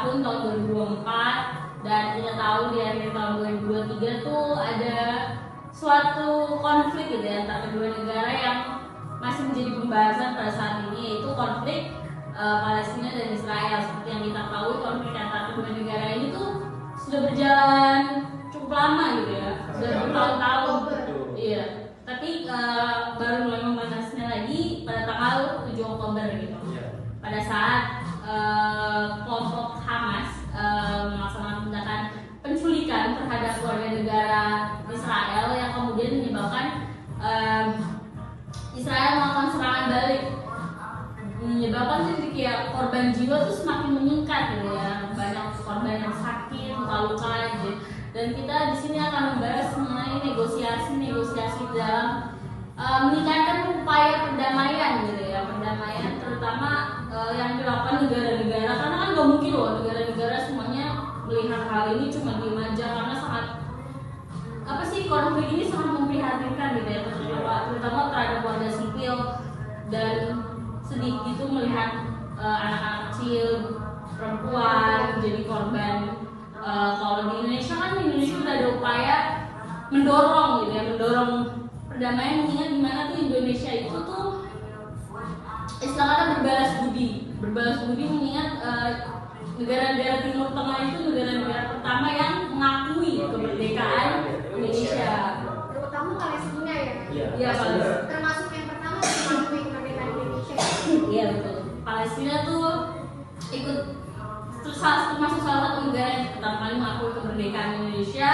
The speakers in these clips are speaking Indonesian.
tahun 2024, dan kita tahu di akhir tahun 2023 tuh ada suatu konflik gitu ya antara kedua negara yang masih menjadi pembahasan pada saat ini, yaitu konflik Palestina dan Israel. Seperti yang kita tahu, konflik antara kedua negara ini tuh sudah berjalan cukup lama gitu ya, sudah bertahun-tahun. Iya. Tapi baru mulai membahasnya lagi pada tanggal 7 Oktober gitu. Pada saat kelompok Hamas melaksanakan tindakan penculikan terhadap warga negara Israel yang kemudian menyebabkan Israel melakukan serangan balik, menyebabkan jadi kayak korban jiwa tuh semakin meningkat gitu ya, banyak korban yang sakit, luka-luka gitu. Dan kita di sini akan membahas mengenai negosiasi dalam meningkatkan upaya perdamaian gitu ya, perdamaian terutama yang dilakukan negara-negara, karena kan nggak mungkin loh negara-negara semuanya melihat hal ini cuma diem aja, karena sangat konflik ini sangat memprihatinkan gitu ya, terutama terhadap warga sipil, dan sedih gitu melihat anak-anak kecil, perempuan menjadi korban. Kalau di Indonesia sudah ada upaya mendorong gitu ya, mendorong perdamaian, mengingat dimana tuh Indonesia itu tuh istilah kata berbalas budi mengingat negara-negara Timur Tengah itu negara-negara pertama yang mengakui kemerdekaan Indonesia, terutama Palestina ya. Iya, termasuk yang pertama mengakui kemerdekaan Indonesia. Iya betul. Palestina tuh ikut termasuk salah satu negara yang pertama kali mengakui kemerdekaan Indonesia,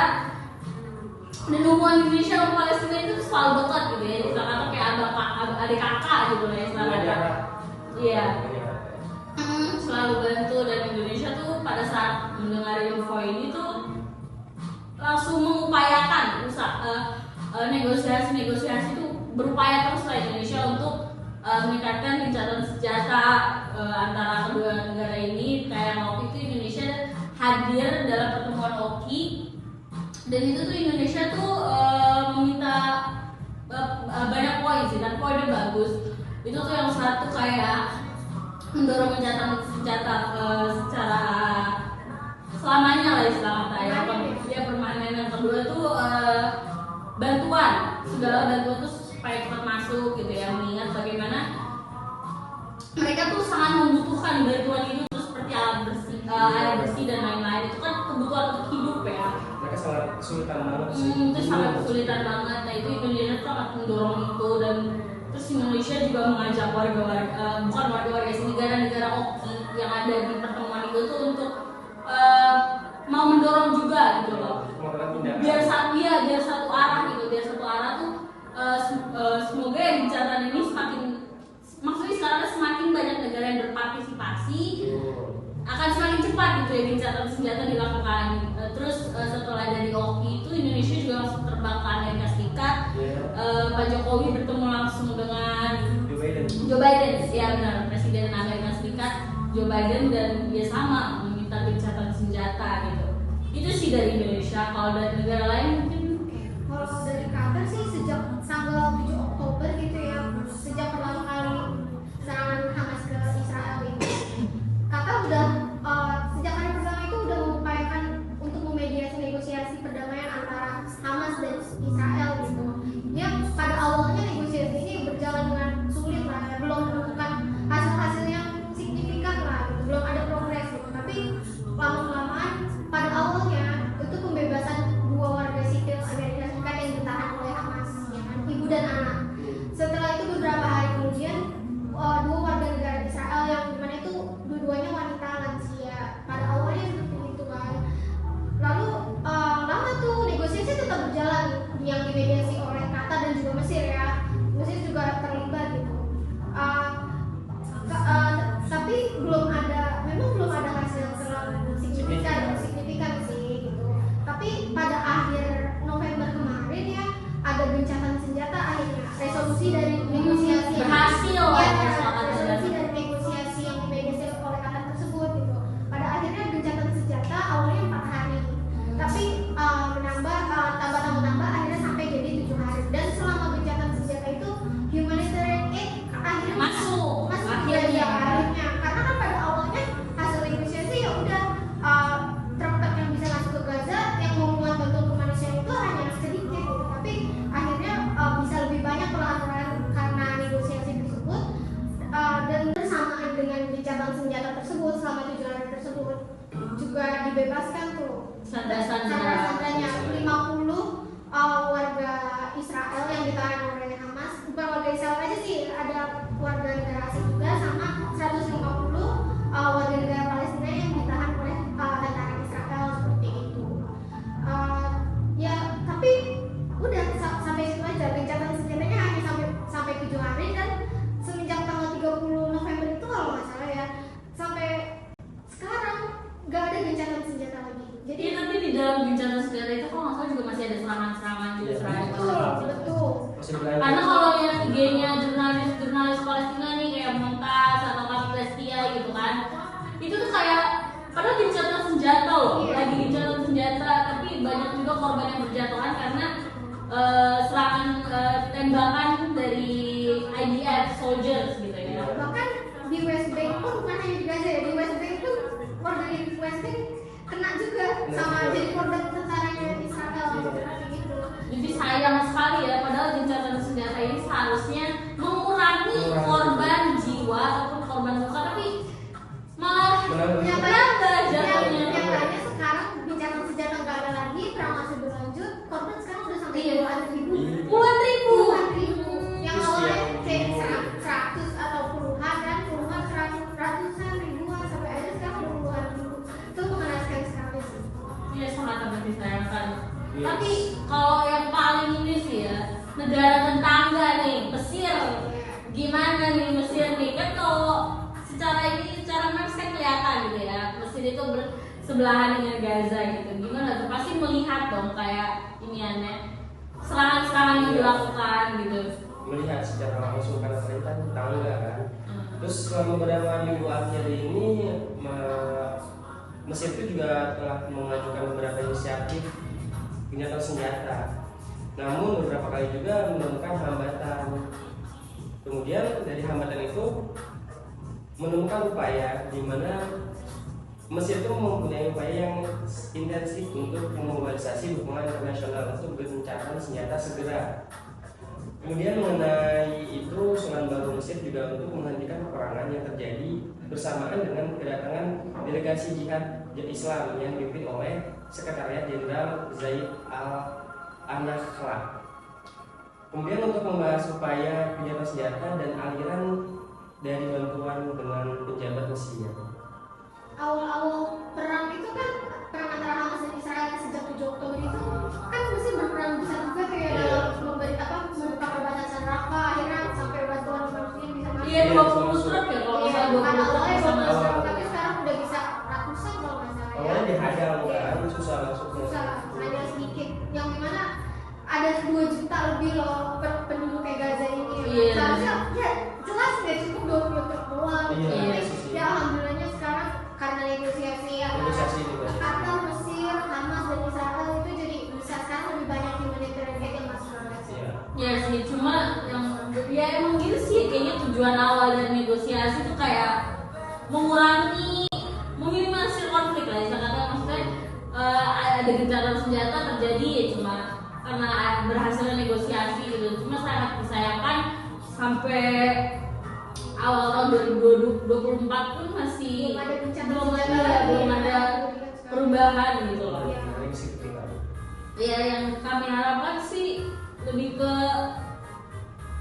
dan hubungan Indonesia sama Palestina itu selalu dekat gitu ya, misalkan kayak adik kakak gitu lah istilahnya. Iya. Selalu bantu, dan Indonesia tuh pada saat mendengar info ini tuh langsung mengupayakan negosiasi tuh, berupaya terus lah Indonesia untuk meningkatkan gencatan senjata antara kedua negara ini. Kayak waktu itu Indonesia hadir dalam pertemuan OKI, dan itu tuh Indonesia tuh meminta banyak poin sih, dan poinnya bagus. Itu tuh yang satu kayak mendorong gencatan senjata secara selamanya lah istilahnya ya, permanen. Yang kedua tuh bantuan, segala bantuan tuh supaya cepat masuk gitu ya, mengingat bagaimana mereka tuh sangat membutuhkan bantuan itu tuh, seperti air bersih dan lain-lain. Itu kan kebutuhan untuk hidup ya, mereka sangat kesulitan banget sih. itu sangat kesulitan banget. Nah itu Indonesia sangat mendorong itu, dan terus Indonesia juga mengajak bukan warga-warga negara-negara OKI yang ada di pertemuan itu tuh untuk mau mendorong juga gitu loh, biar satu arah gitu, tuh semoga yang gencatan ini maksudnya sekarang semakin banyak negara yang berpartisipasi, akan semakin cepat gitu ya gencatan senjata dilakukan. Terus setelah dari OKI itu Indonesia juga langsung terbang ke Amerika Serikat. Pak Jokowi bertemu langsung dengan Joe Biden, ya benar, Presiden Amerika Serikat Joe Biden, dan dia sama meminta gencatan senjata gitu. Itu sih dari Indonesia. Kalau dari negara lain mungkin Kalau dari Qatar sih sejak tanggal 7 Oktober gitu ya, sejak pertama kali serangan Hamas ke Israel ini, Qatar udah sejak hari pertama itu udah mengupayakan untuk memediasi negosiasi perdamaian antara Hamas dan Israel gitu. Ya pada awalnya negosiasi ini berjalan dengan sulit lah ya, belum menemukan hasil-hasil yang signifikan lah gitu, belum ada progres gitu. Tapi lama-kelamaan pada awalnya itu pembebasan dua warga sipil Amerika Serikat yang ditahan oleh Hamas, ya kan, ibu dan anak. gencatan senjata tersebut selama 7 hari tersebut juga dibebaskan tuh sandra-sandranya 50 warga Israel yang ditahan oleh Hamas. Bukan warga Israel aja sih, ada warga negara asing juga, sama 150 warga negara Palestina yang ditahan oleh tentara Israel seperti itu. Ya tapi udah sampai situ aja, gencatan senjatanya hanya sampai 7 hari, dan semenjak tanggal 30 November itu kalau nggak salah ya, sampai sekarang nggak ada gencatan senjata lagi. Jadi Iya, tapi di dalam gencatan senjata itu kalau nggak salah juga masih ada serangan-serangan juga Israel. betul. Masih berlanjut. Karena kalau yang IG-nya jurnalis Palestina nih kayak Montas atau Palestina gitu kan, itu tuh kayak padahal gencatan senjata loh, lagi gencatan senjata, tapi banyak juga korban yang berjatuhan karena serangan tembakan dari IDF soldiers gitu ya. Bahkan di West Bank pun, bukan hanya di Gaza ya, di West Bank pun warga di West Bank kena juga sama jadi korban tentaranya Israel seperti itu. Jadi sayang sekali ya, padahal gencatan senjata ini seharusnya mengurangi korban jiwa ataupun korban luka, tapi malah menambah jatuhnya. Nyatanya sekarang gencatan senjata nggak ada lagi, perang masih berlanjut, korban sekarang udah sampai puluhan ribu. Yang awalnya kayak 100 atau puluhan dan puluhan, ratusan ribuan, sampai akhirnya sekarang udah puluhan ribu. Itu mengenaskan sekali sih. Iya, sangat amat disayangkan. Yes. Tapi kalau yang paling ini sih ya, negara tetangga nih, Mesir. Gimana nih Mesir nih? Kan kalau secara maps kan kelihatan gitu ya, Mesir itu bersebelahan dengan Gaza gitu. Gimana tuh? Pasti melihat dong kayak iniannya, serangan-serangan yang dilakukan gitu. Melihat secara langsung karena perintah tetangga kan. Terus selama beberapa minggu akhir ini Mesir itu juga telah mengajukan beberapa inisiatif gencatan senjata. Namun beberapa kali juga menemukan hambatan. Kemudian dari hambatan itu menemukan upaya di mana Mesir itu mempunyai upaya yang intensif untuk memobilisasi dukungan internasional untuk gencatan senjata segera. Kemudian mengenai itu, Serangan Baru Mesir juga untuk menghentikan peperangan yang terjadi bersamaan dengan kedatangan delegasi jihad Islam yang dipimpin oleh Sekretariat Jenderal Zaid al-Nahla. Kemudian untuk membahas upaya gencatan senjata dan aliran dari bantuan dengan pejabat Mesir. Awal-awal perang itu kan, perang antara Hamas dan Israel sejak 7 Oktober itu kan Mesir berperan besar juga tuh ya dalam memberi membuka perbatasan Rafah, akhirnya sampai bantuan manusia bisa masuk. Iya, 20 truk ya kalau nggak salah, 20 truk bisa masuk. Tapi sekarang udah bisa ratusan kalau nggak salah ya. Awalnya dihadang kan, susah masuknya. Susah, hanya sedikit. Yang dimana ada 2 juta lebih loh penduduk kayak Gaza ini. Iya. Seharusnya ya jelas nggak cukup 20 truk doang. Iya, Tapi ya alhamdulillahnya sekarang karena negosiasi juga. Qatar, Mesir, Hamas dan Israel itu jadi bisa sekarang lebih banyak humanitarian aid yang masuk ke Gaza. Iya. Ya sih, cuma yang ya emang gitu sih, kayaknya tujuan awal dari negosiasi itu kayak mengurangi, meminimalisir konflik lah, misalkan maksudnya ada gencatan senjata terjadi ya cuma karena berhasilnya negosiasi gitu. Cuma sangat disayangkan sampai awal tahun 2024 pun masih belum ada perubahan gitu loh. Ya yang kami harapkan sih lebih ke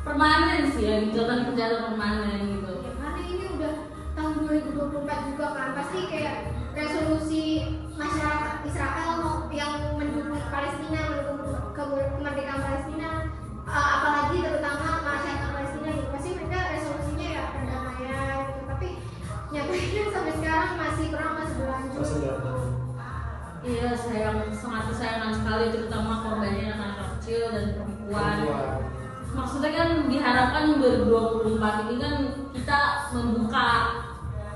permanen sih ya, gencatan permanen gitu. Ya, karena ini udah tahun 2024 juga kan, pasti kayak resolusi masyarakat Israel yang mendukung Palestina, mendukung kemerdekaan Palestina, apalagi terutama masyarakat Palestina gitu, pasti mereka resolusinya ya perdamaian gitu. Tapi nyatanya sampai sekarang masih berlanjut. Iya, sangat disayangkan sekali, terutama korbannya anak-anak kecil dan perempuan. Maksudnya kan diharapkan 2024 ini kan kita membuka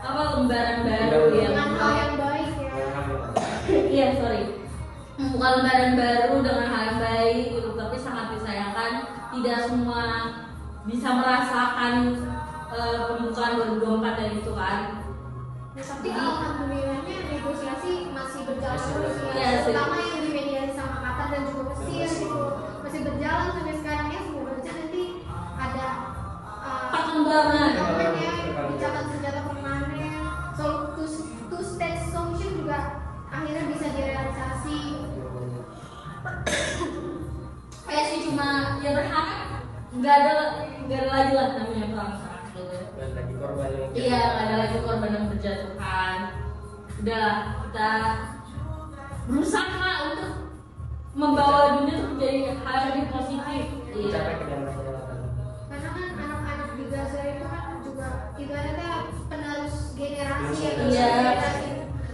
lembaran baru ya. Dengan hal yang baik ya. Iya, membuka lembaran baru dengan hal yang baik gitu. Tapi sangat disayangkan tidak semua bisa merasakan pembukaan 2024 dan itu kan. Tapi alhamdulillahnya negosiasi masih berjalan terus ya, terutama yang dimediasi sama Qatar dan juga Mesir gitu masih berjalan sampai sekarang ya. Semoga aja nanti ada perkembangan ya, gencatan senjata permanen yang Iya, nggak ada lagi korban yang berjatuhan. Udah, kita berusaha untuk membawa dunia tuh menjadi hal yang lebih positif. mencapai kedamaian. Karena kan anak-anak di Gaza itu kan juga ibaratnya penerus generasi ya, Iya. generasi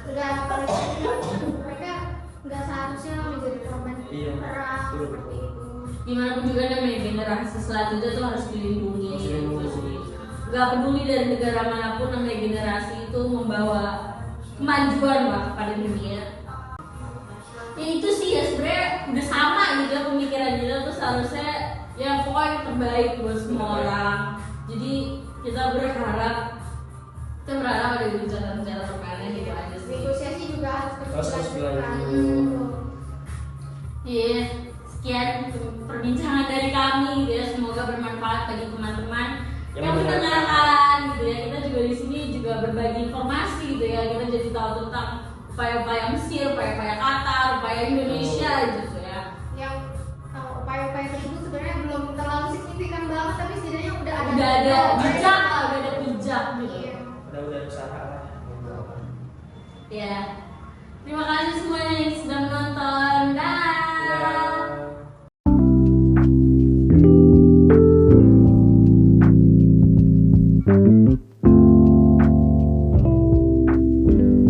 negara Palestina. Mereka nggak seharusnya menjadi korban Iya. perang seperti itu. Gimana pun juga namanya generasi selanjutnya tuh harus dilindungi. Harus dilindungi. Gitu sih. Gak peduli dari negara manapun, namanya generasi itu membawa kemajuan lah pada dunia. Ya itu sih ya sebenarnya udah sama gitu ya pemikiran kita tuh seharusnya ya pokoknya yang terbaik buat semua orang. Jadi kita berharap ada bicara-bicara permanen gitu aja sih. Negosiasi juga harus Harus dilakukan. berlanjut. Iya, sekian perbincangan dari kami gitu ya. Semoga bermanfaat bagi teman-teman yang mendengarkan gitu ya. Kita juga di sini juga berbagi informasi gitu ya. Kita jadi tahu tentang upaya-upaya Mesir, upaya-upaya Qatar, upaya Indonesia gitu ya. Yang upaya-upaya tersebut sebenarnya belum terlalu signifikan banget, tapi setidaknya udah ada Udah ada jejak lah, udah ada jejak gitu. Iya. Udah usaha lah. Ya. Terima kasih semuanya yang sudah menonton.